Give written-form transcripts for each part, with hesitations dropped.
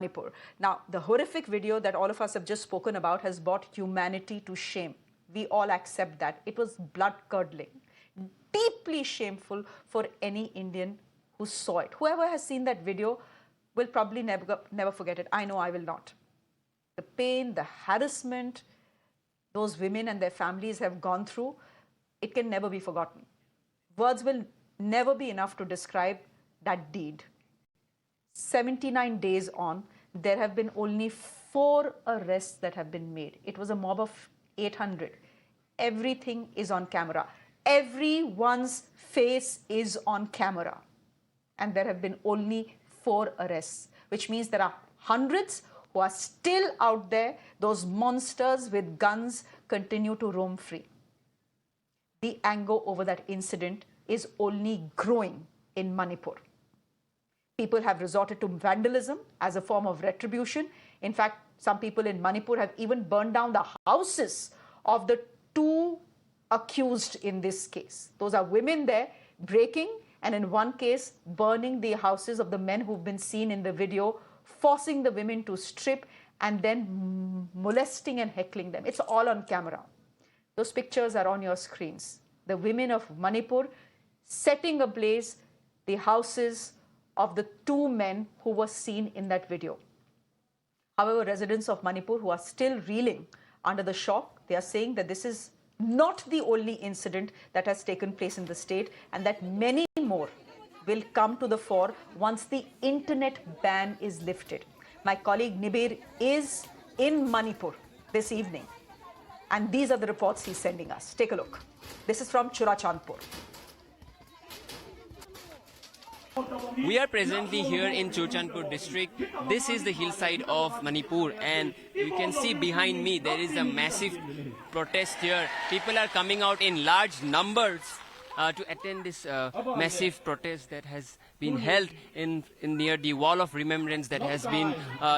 Manipur. Now, the horrific video that all of us have just spoken about has brought humanity to shame. We all accept that. It was blood-curdling, deeply shameful for any Indian who saw it. Whoever has seen that video will probably never forget it. I know I will not. The pain, the harassment those women and their families have gone through, it can never be forgotten. Words will never be enough to describe that deed. 79 days on, there have been only 4 arrests that have been made. It was a mob of 800. Everything is on camera. Everyone's face is on camera. And there have been only 4 arrests, which means there are hundreds who are still out there. Those monsters with guns continue to roam free. The anger over that incident is only growing in Manipur. People have resorted to vandalism as a form of retribution. In fact, some people in Manipur have even burned down the houses of the 2 accused in this case. Those are women there breaking, and in one case, burning the houses of the men who've been seen in the video, forcing the women to strip and then molesting and heckling them. It's all on camera. Those pictures are on your screens. The women of Manipur setting ablaze the houses of the 2 men who were seen in that video. However, residents of Manipur who are still reeling under the shock, they are saying that this is not the only incident that has taken place in the state, and that many more will come to the fore once the internet ban is lifted. My colleague Nibir is in Manipur this evening, and these are the reports he's sending us. Take a look. This is from Churachandpur. We are presently here in Churachandpur district. This is the hillside of Manipur, and you can see behind me there is a massive protest here. People are coming out in large numbers to attend this massive protest that has been held in near the wall of remembrance that has been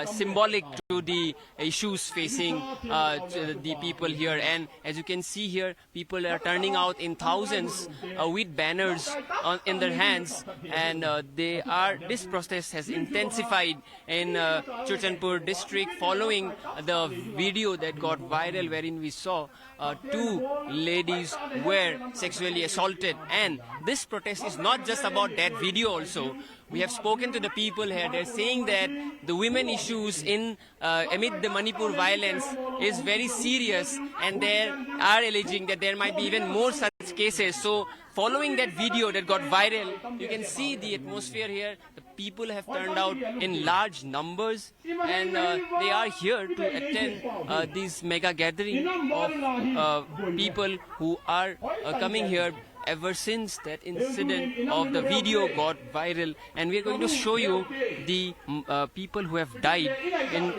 symbolic to the issues facing the people here. And as you can see here, people are turning out in thousands with banners in their hands, and this protest has intensified in Churachandpur district following the video that got viral, wherein we saw 2 ladies were sexually assaulted. And this protest is not just about that video also. We have spoken to the people here. They're saying that the women issues amid the Manipur violence is very serious, and they are alleging that there might be even more such cases. So following that video that got viral, you can see the atmosphere here. The people have turned out in large numbers, and they are here to attend this mega gathering of people who are coming here ever since that incident of the video got viral. And we are going to show you the people who have died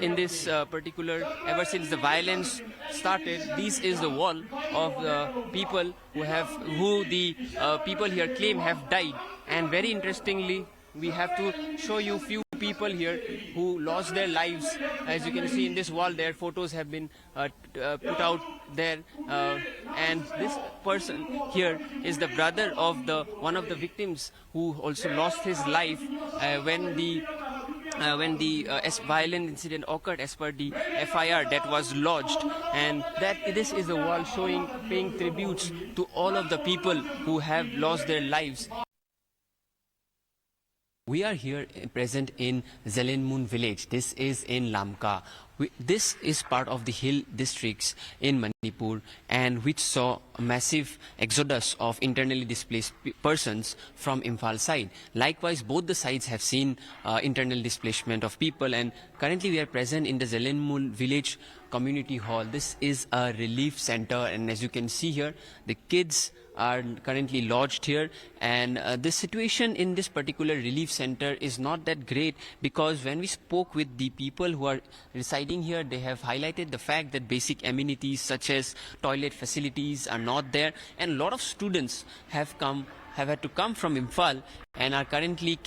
in this particular, ever since the violence started. This is the wall of the people who the people here claim have died. And very interestingly, we have to show you few people here who lost their lives. As you can see in this wall, their photos have been put out there, and this person here is the brother of one of the victims who also lost his life when the violent incident occurred, as per the FIR that was lodged. And this is a wall paying tributes to all of the people who have lost their lives. We are here present in Zelenmun village. This is in Lamka. This is part of the hill districts in Manipur, and which saw a massive exodus of internally displaced persons from Imphal side. Likewise, both the sides have seen internal displacement of people, and currently we are present in the Zelenmun village community hall. This is a relief center, and as you can see here, the kids are currently lodged here, and the situation in this particular relief center is not that great, because when we spoke with the people who are residing here, they have highlighted the fact that basic amenities such as toilet facilities are not there, and a lot of students have had to come from Imphal and are currently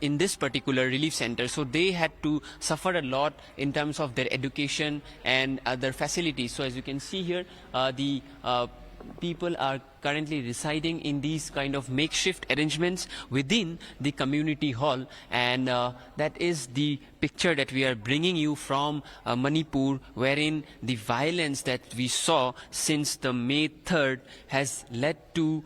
in this particular relief center. So they had to suffer a lot in terms of their education and other facilities. So as you can see here, the people are currently residing in these kind of makeshift arrangements within the community hall, and that is the picture that we are bringing you from Manipur, wherein the violence that we saw since the May 3rd has led to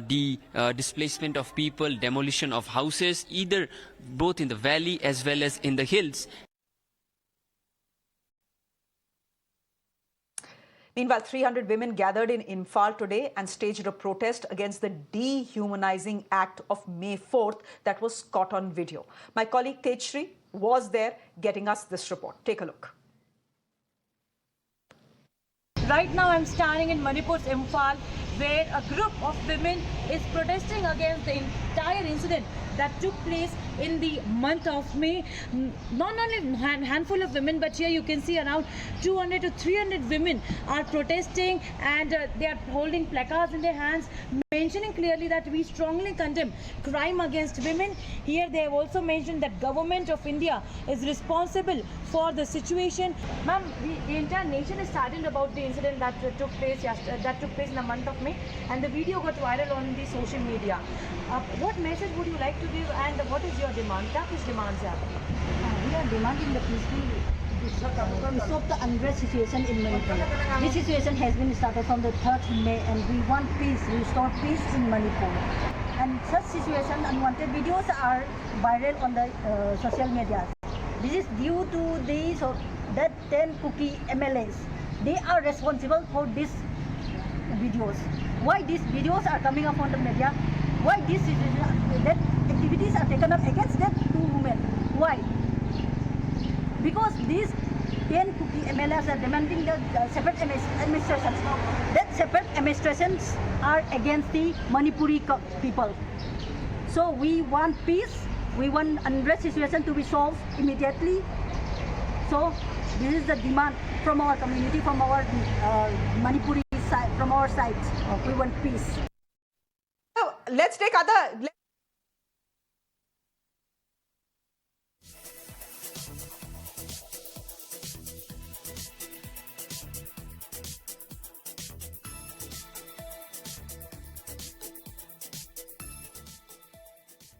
the displacement of people, demolition of houses, either both in the valley as well as in the hills. Meanwhile, 300 women gathered in Imphal today and staged a protest against the dehumanizing act of May 4th that was caught on video. My colleague Tejshri was there getting us this report. Take a look. Right now I'm standing in Manipur's Imphal, where a group of women is protesting against the entire incident that took place in the month of May. Not only a handful of women, but here you can see around 200 to 300 women are protesting, and they are holding placards in their hands, mentioning clearly that we strongly condemn crime against women. Here they have also mentioned that government of India is responsible for the situation. Ma'am, the entire nation is saddened about the incident that took place in the month of May, and the video got viral on the social media. What message would you like to give, and what is your demand? क्या कुछ demands है आपकी? We are demanding the peaceful to stop the unrest situation in Manipur. This situation has been started from the 3rd May, and we want peace, restore peace in Manipur. And such situation, unwanted videos are viral on the social media. This is due to that 10 cookie MLAs. They are responsible for these videos. Why these videos are coming up on the media? Why that activities are taken up against that 2 women? Why? Because these 10 cookie MLAs are demanding the separate administrations. That separate administrations are against the Manipuri people. So we want peace. We want unrest situation to be solved immediately. So this is the demand from our community, from our Manipuri side, from our side. We want peace. So let's take other.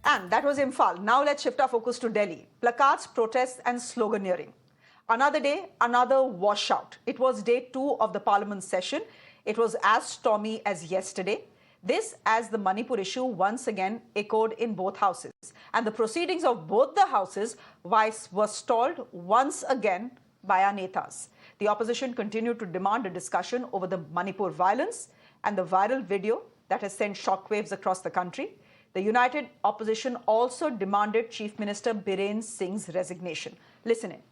And that was Imphal. Now let's shift our focus to Delhi. Placards, protests and sloganeering. Another day, another washout. It was day 2 of the parliament session. It was as stormy as yesterday. This as the Manipur issue once again echoed in both houses. And the proceedings of both the houses were stalled once again by our netas. The opposition continued to demand a discussion over the Manipur violence and the viral video that has sent shockwaves across the country. The united opposition also demanded Chief Minister Biren Singh's resignation. Listen in.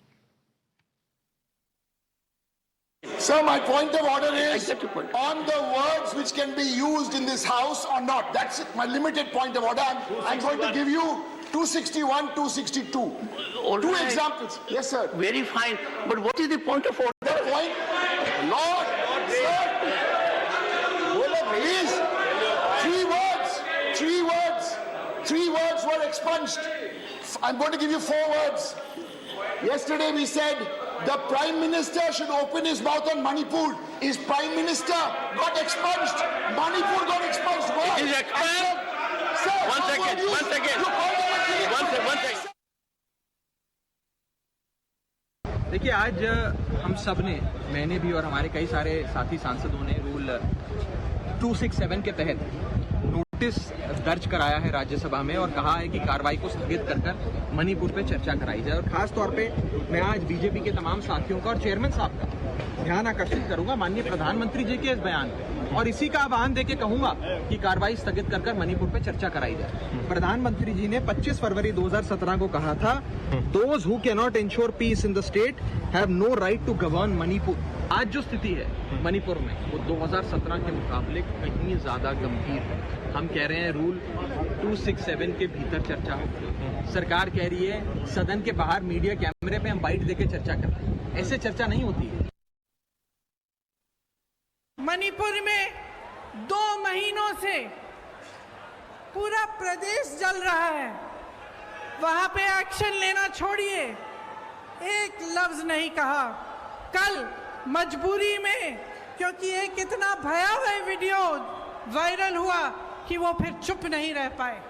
Sir, my point of order is on the words which can be used in this house or not. That's my limited point of order. I'm going to give you 261, 262. All Two right. examples. Yes, sir. Very fine. But what is the point of order? The point? Lord, sir. Please. 3 words. 3 words. 3 words were expunged. I'm going to give you 4 words. Yesterday we said the Prime Minister should open his mouth on Manipur. His Prime Minister got expunged. Manipur got expunged. Why? It is expunged. Sir, One second. You called them One second. देखिए, आज हम सब ने, मैंने भी और हमारे कई सारे साथी सांसदों ने रूल 267 के तहत नोटिस दर्ज कराया है राज्यसभा में और कहा है कि कार्रवाई को स्थगित कर मणिपुर पे चर्चा कराई जाए। और खास तौर पे मैं आज बीजेपी के तमाम साथियों का और चेयरमैन साहब का ध्यान आकर्षित करूंगा माननीय प्रधानमंत्री जी के इस बयान पे, और इसी का आह्वान देके कहूंगा कि कार्रवाई स्थगित कर मणिपुर पे चर्चा कराई जाए। प्रधानमंत्री जी ने 25 फरवरी 2017 को कहा था, those who can not ensure peace in the state have no right to govern Manipur. आज जो स्थिति है मणिपुर में वो 2017 के मुकाबले कहीं ज्यादा गंभीर है। हम कह रहे हैं रूल 267 के भीतर चर्चा हो। सरकार कह रही है सदन के बाहर मीडिया कैमरे पे हम बाइट देके चर्चा कर रहे हैं। ऐसे चर्चा नहीं होती है। मणिपुर में 2 महीनों से पूरा प्रदेश जल रहा है, वहां पे एक्शन लेना छोड़िए, एक लफ्ज नहीं कहा। कल मजबूरी में क्योंकि एक इतना भयावह वीडियो वायरल हुआ कि वो फिर चुप नहीं रह पाए।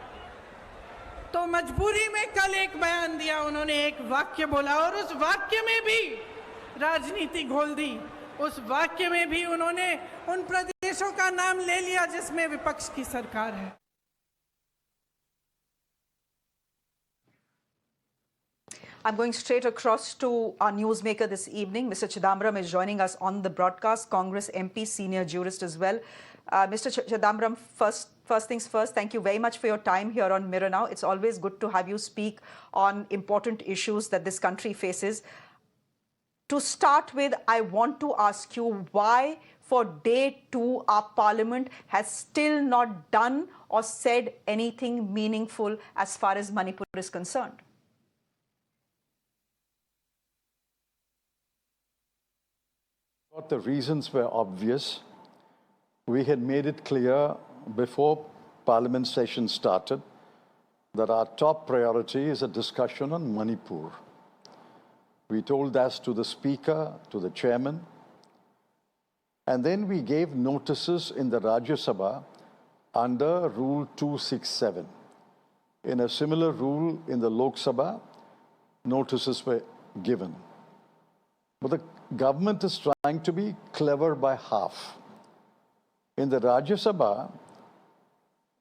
तो मजबूरी में कल एक बयान दिया, उन्होंने एक वाक्य बोला और उस वाक्य में भी राजनीति घोल दी। उस वाक्य में भी उन्होंने उन प्रदेशों का नाम ले लिया जिसमें विपक्ष की सरकार है। I'm going straight across to our newsmaker this evening. Mr. Chidambaram is joining us on the broadcast, Congress MP, senior jurist as well. Mr. Chidambaram, first things first, thank you very much for your time here on Mirror Now. It's always good to have you speak on important issues that this country faces. To start with, I want to ask you why for day 2 our parliament has still not done or said anything meaningful as far as Manipur is concerned. The reasons were obvious. We had made it clear before Parliament session started that our top priority is a discussion on Manipur. We told that to the Speaker, to the Chairman, and then we gave notices in the Rajya Sabha under Rule 267. In a similar rule in the Lok Sabha, notices were given. But the government is trying to be clever by half. In the Rajya Sabha,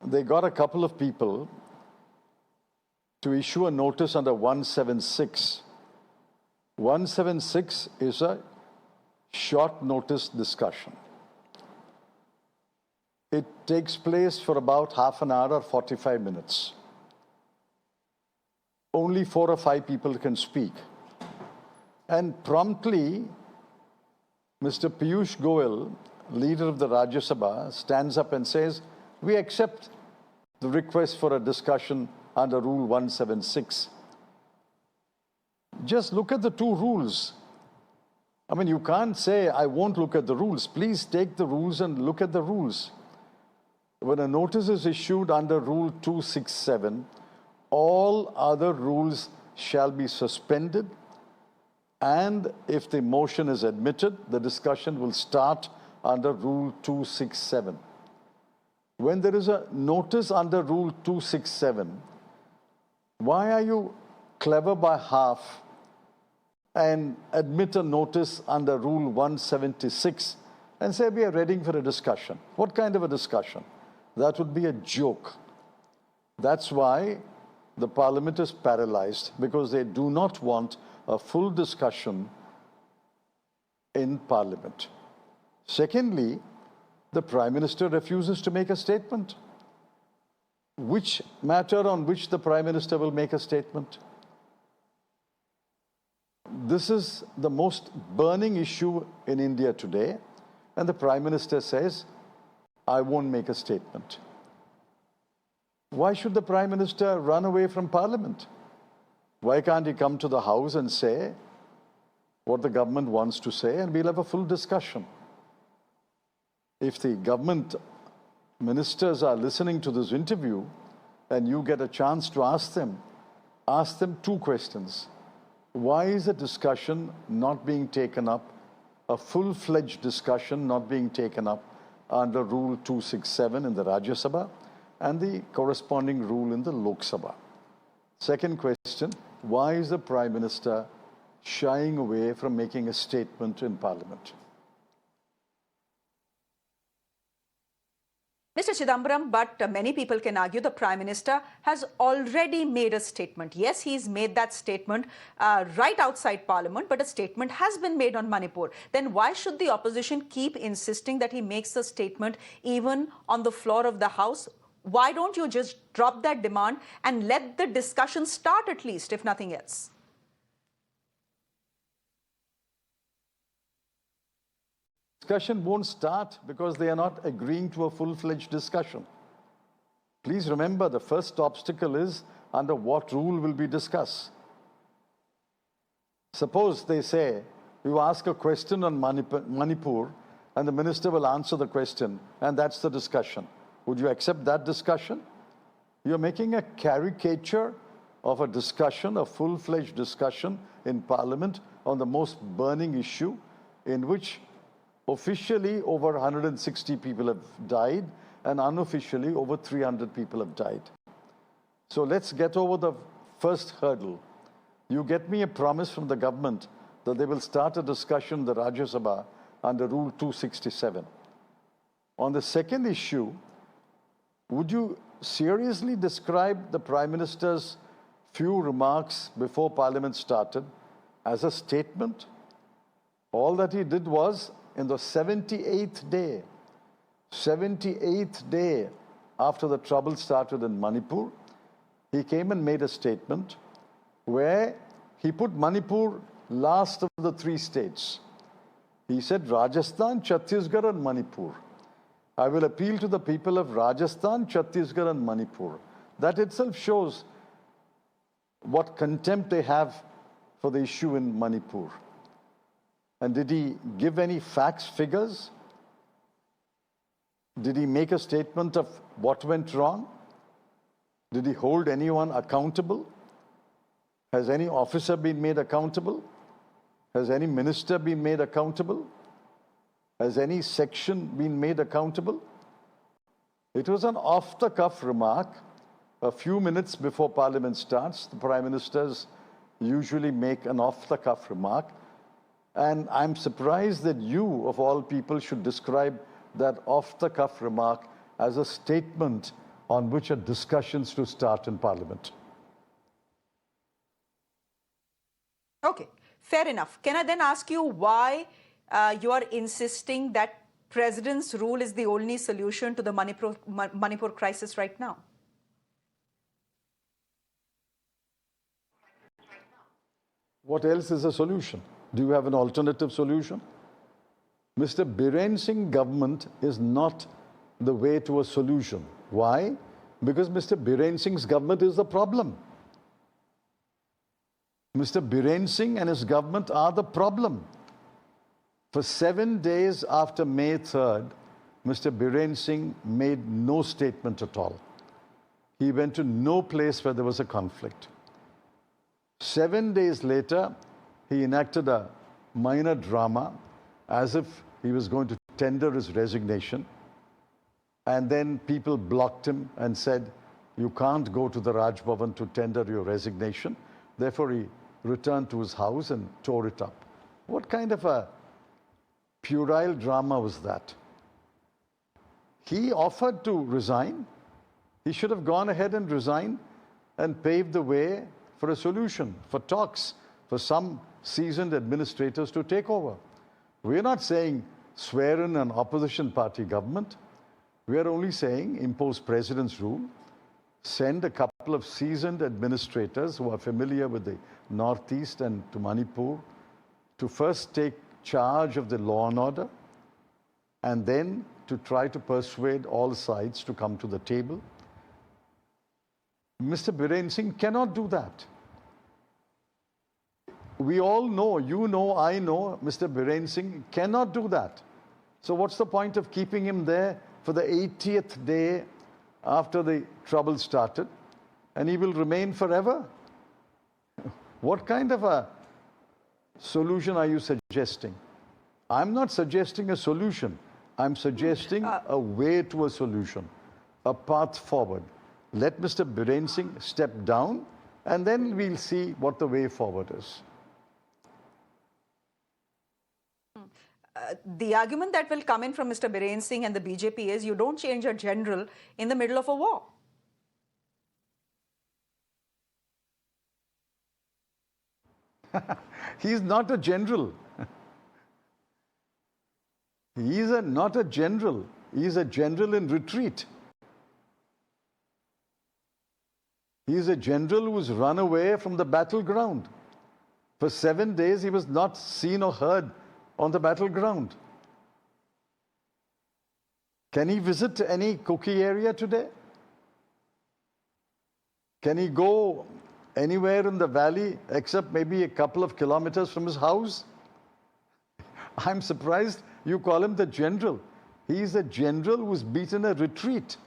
they got a couple of people to issue a notice under 176. 176 is a short notice discussion. It takes place for about half an hour or 45 minutes. Only 4 or 5 people can speak. And promptly, Mr. Piyush Goyal, leader of the Rajya Sabha, stands up and says, we accept the request for a discussion under Rule 176. Just look at the 2 rules. I mean, you can't say, I won't look at the rules. Please take the rules and look at the rules. When a notice is issued under Rule 267, all other rules shall be suspended. And if the motion is admitted, the discussion will start under Rule 267. When there is a notice under Rule 267, why are you clever by half and admit a notice under Rule 176 and say we are ready for a discussion? What kind of a discussion? That would be a joke. That's why the Parliament is paralyzed, because they do not want a full discussion in Parliament. Secondly, the Prime Minister refuses to make a statement. Which matter on which the Prime Minister will make a statement? This is the most burning issue in India today, and the Prime Minister says, I won't make a statement. Why should the Prime Minister run away from Parliament? Why can't he come to the House and say what the government wants to say, and we'll have a full discussion? If the government ministers are listening to this interview and you get a chance to ask them 2 questions. Why is a discussion not being taken up, a full-fledged discussion not being taken up under Rule 267 in the Rajya Sabha and the corresponding rule in the Lok Sabha? Second question, why is the Prime Minister shying away from making a statement in Parliament? Mr. Chidambaram, but many people can argue the Prime Minister has already made a statement. Yes, he's made that statement right outside Parliament, but a statement has been made on Manipur. Then why should the opposition keep insisting that he makes a statement even on the floor of the House? Why don't you just drop that demand and let the discussion start at least, if nothing else? Discussion won't start because they are not agreeing to a full-fledged discussion. Please remember, the first obstacle is under what rule will be discussed. Suppose they say, you ask a question on Manipur and the minister will answer the question, and that's the discussion. Would you accept that discussion? You're making a caricature of a discussion, a full-fledged discussion in Parliament on the most burning issue, in which Officially, over 160 people have died, and unofficially, over 300 people have died. So let's get over the first hurdle. You get me a promise from the government that they will start a discussion in the Rajya Sabha under Rule 267. On the second issue, would you seriously describe the Prime Minister's few remarks before Parliament started as a statement? All that he did was, in the 78th day after the trouble started in Manipur, he came and made a statement where he put Manipur last of the three states. He said Rajasthan, Chhattisgarh and Manipur. I will appeal to the people of Rajasthan, Chhattisgarh and Manipur. That itself shows what contempt they have for the issue in Manipur. And did he give any facts, figures? Did he make a statement of what went wrong? Did he hold anyone accountable? Has any officer been made accountable? Has any minister been made accountable? Has any section been made accountable? It was an off-the-cuff remark. A few minutes before Parliament starts, the Prime Ministers usually make an off-the-cuff remark. And I'm surprised that you, of all people, should describe that off-the-cuff remark as a statement on which a discussion's to start in Parliament. Okay, fair enough. Can I then ask you why you are insisting that President's rule is the only solution to the Manipur crisis right now? What else is a solution? Do you have an alternative solution? Mr. Biren Singh government is not the way to a solution. Why? Because Mr. Biren Singh's government is the problem. Mr. Biren Singh and his government are the problem. For 7 days after May 3rd, Mr. Biren Singh made no statement at all. He went to no place where there was a conflict. 7 days later, he enacted a minor drama as if he was going to tender his resignation. And then people blocked him and said, you can't go to the Raj Bhavan to tender your resignation. Therefore, he returned to his house and tore it up. What kind of a puerile drama was that? He offered to resign. He should have gone ahead and resigned and paved the way for a solution, for talks, for some seasoned administrators to take over. We're not saying swear in an opposition party government. We are only saying impose President's rule, send a couple of seasoned administrators who are familiar with the Northeast and to Manipur to first take charge of the law and order, and then to try to persuade all sides to come to the table. Mr. Biren Singh cannot do that. We all know, you know, I know, Mr. Biren Singh cannot do that. So what's the point of keeping him there for the 80th day after the trouble started? And he will remain forever? What kind of a solution are you suggesting? I'm not suggesting a solution. I'm suggesting a way to a solution, a path forward. Let Mr. Biren Singh step down, and then we'll see what the way forward is. The argument that will come in from Mr. Biren Singh and the BJP is you don't change a general in the middle of a war. He's not a general. He's not a general. He's a general in retreat. He's a general who's run away from the battleground. For 7 days, he was not seen or heard on the battleground. Can he visit any Kuki area today? Can he go anywhere in the valley except maybe a couple of kilometers from his house? I'm surprised you call him the general. He's a general who's beaten a retreat.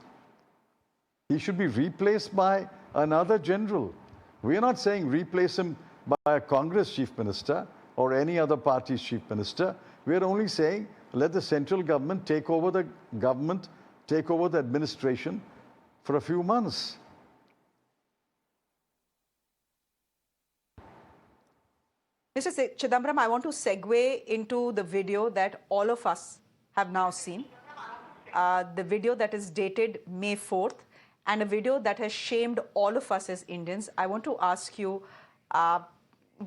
He should be replaced by another general. We're not saying replace him by a Congress chief minister or any other party's chief minister. We're only saying let the central government take over the administration for a few months. Mr. Chidambaram, I want to segue into the video that all of us have now seen. The video that is dated May 4th and a video that has shamed all of us as Indians. I want to ask you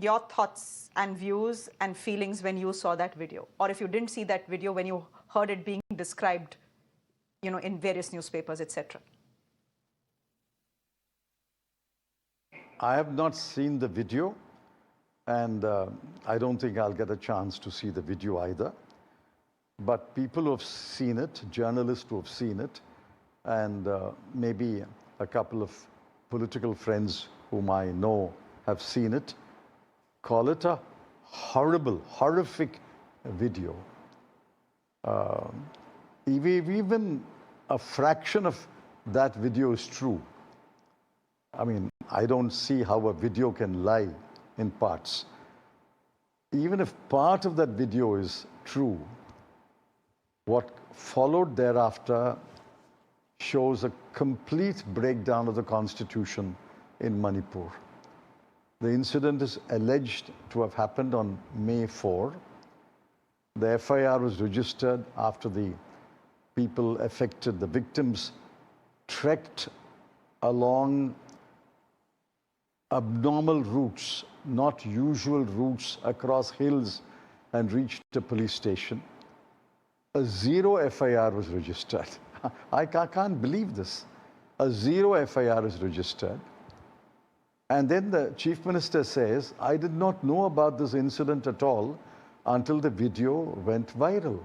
your thoughts and views and feelings when you saw that video, or if you didn't see that video, when you heard it being described, in various newspapers, etc. I have not seen the video, and I don't think I'll get a chance to see the video either. But people who have seen it, journalists who have seen it, and maybe a couple of political friends whom I know have seen it, call it a horrible, horrific video. Even a fraction of that video is true. I mean, I don't see how a video can lie in parts. Even if part of that video is true, what followed thereafter shows a complete breakdown of the constitution in Manipur. The incident is alleged to have happened on May 4. The FIR was registered after the people affected, the victims, trekked along abnormal routes, not usual routes, across hills and reached a police station. A zero FIR was registered. I can't believe this. A zero FIR is registered. And then the Chief Minister says, I did not know about this incident at all until the video went viral.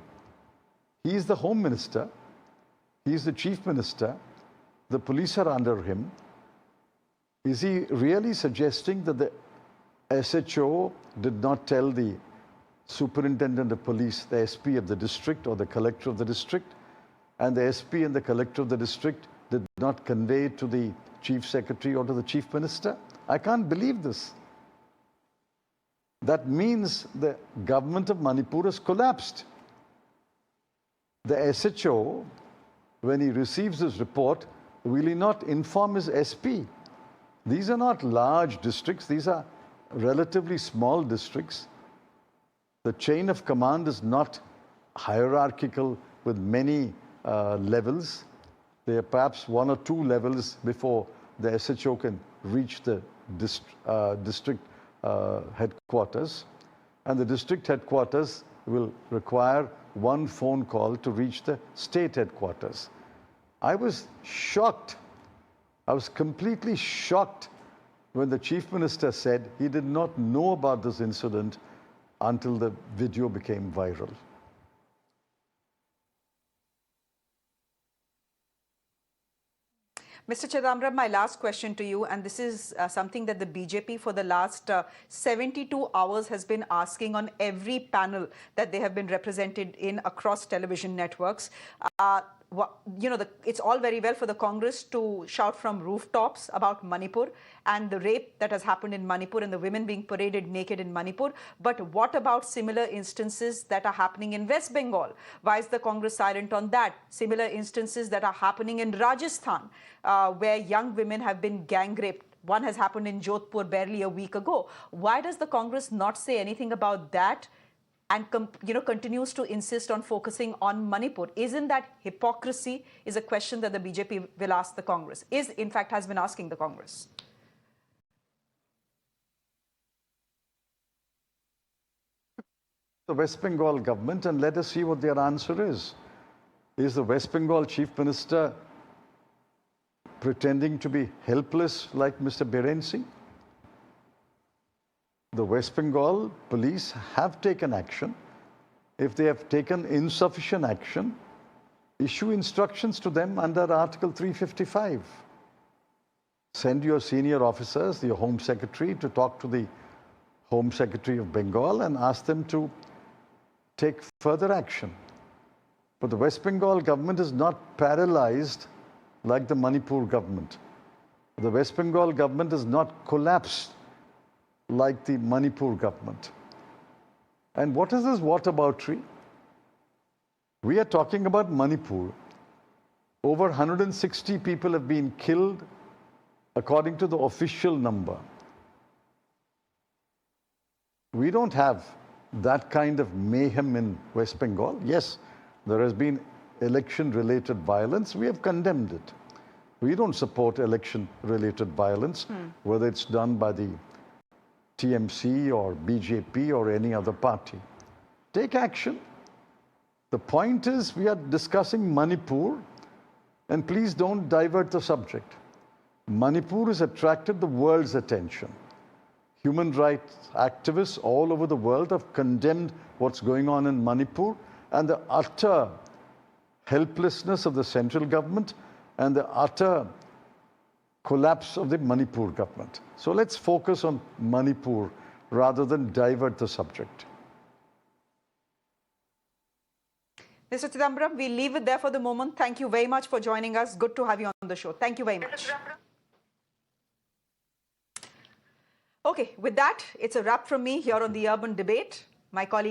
He's the Home Minister. He's the Chief Minister. The police are under him. Is he really suggesting that the SHO did not tell the Superintendent of Police, the SP of the district or the Collector of the district, and the SP and the Collector of the district did not convey it to the Chief Secretary or to the Chief Minister? I can't believe this. That means the government of Manipur has collapsed. The SHO, when he receives his report, will he not inform his SP? These are not large districts. These are relatively small districts. The chain of command is not hierarchical with many levels. There are perhaps one or two levels before the SHO can reach the district headquarters. And the district headquarters will require one phone call to reach the state headquarters. I was shocked. I was completely shocked when the Chief Minister said he did not know about this incident until the video became viral. Mr. Chidambaram, my last question to you, and this is something that the BJP for the last 72 hours has been asking on every panel that they have been represented in across television networks. It's all very well for the Congress to shout from rooftops about Manipur and the rape that has happened in Manipur and the women being paraded naked in Manipur. But what about similar instances that are happening in West Bengal? Why is the Congress silent on that? Similar instances that are happening in Rajasthan, where young women have been gang raped. One has happened in Jodhpur barely a week ago. Why does the Congress not say anything about that and continues to insist on focusing on Manipur? Isn't that hypocrisy? Is a question that the BJP will ask the Congress, in fact has been asking the Congress. The West Bengal government, and let us see what their answer is. Is the West Bengal Chief Minister pretending to be helpless like Mr. Biren Singh? The West Bengal police have taken action. If they have taken insufficient action, issue instructions to them under Article 355. Send your senior officers, your Home Secretary, to talk to the Home Secretary of Bengal and ask them to take further action. But the West Bengal government is not paralyzed like the Manipur government. The West Bengal government is not collapsed like the Manipur government. And what is this whataboutery? We are talking about Manipur. Over 160 people have been killed according to the official number. We don't have that kind of mayhem in West Bengal. Yes, there has been election-related violence. We have condemned it. We don't support election-related violence, whether it's done by the TMC or BJP or any other party. Take action. The point is, we are discussing Manipur, and please don't divert the subject. Manipur has attracted the world's attention. Human rights activists all over the world have condemned what's going on in Manipur and the utter helplessness of the central government and the utter collapse of the Manipur government. So let's focus on Manipur rather than divert the subject. Mr. Chidambaram, we leave it there for the moment. Thank you very much for joining us. Good to have you on the show. Thank you very much. Okay, with that, it's a wrap from me here on The Urban Debate. My colleague